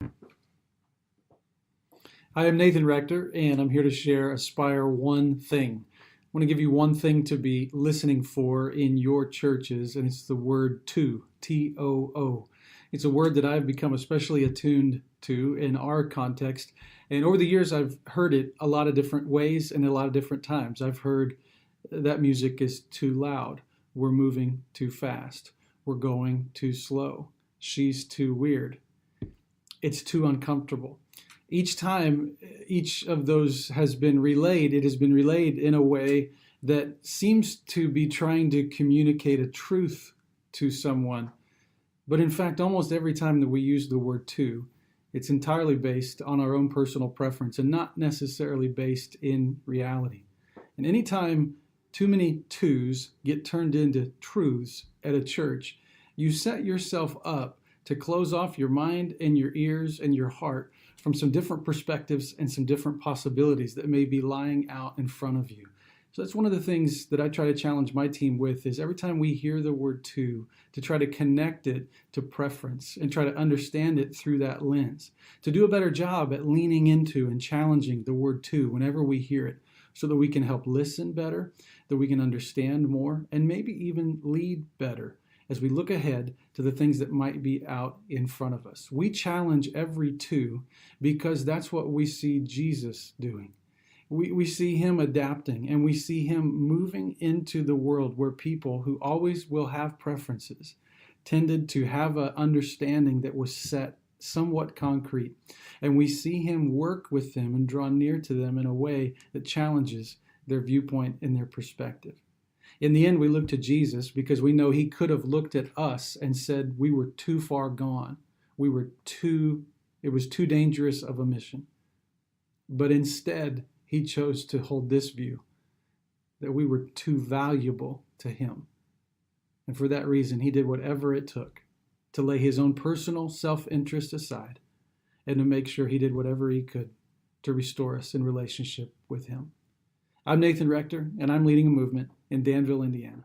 Hi, I'm Nathan Rector, and I'm here to share Aspire One Thing. I want to give you one thing to be listening for in your churches, and it's the word to, T-O-O. It's a word that I've become especially attuned to in our context, and over the years I've heard it a lot of different ways and a lot of different times. I've heard that music is too loud, we're moving too fast, we're going too slow, she's too weird, it's too uncomfortable. Each time each of those has been relayed, it has been relayed in a way that seems to be trying to communicate a truth to someone. But in fact, almost every time that we use the word to, it's entirely based on our own personal preference and not necessarily based in reality. And anytime too many twos get turned into truths at a church, you set yourself up to close off your mind and your ears and your heart from some different perspectives and some different possibilities that may be lying out in front of you. So that's one of the things that I try to challenge my team with, is every time we hear the word to try to connect it to preference and try to understand it through that lens, to do a better job at leaning into and challenging the word to whenever we hear it, so that we can help listen better, that we can understand more, and maybe even lead better as we look ahead to the things that might be out in front of us. We challenge every two because that's what we see Jesus doing. We see him adapting, and we see him moving into the world where people who always will have preferences tended to have an understanding that was set somewhat concrete. And we see him work with them and draw near to them in a way that challenges their viewpoint and their perspective. In the end, we look to Jesus because we know he could have looked at us and said we were too far gone. It was too dangerous of a mission. But instead, he chose to hold this view, that we were too valuable to him. And for that reason, he did whatever it took to lay his own personal self-interest aside and to make sure he did whatever he could to restore us in relationship with him. I'm Nathan Rector, and I'm leading a movement in Danville, Indiana.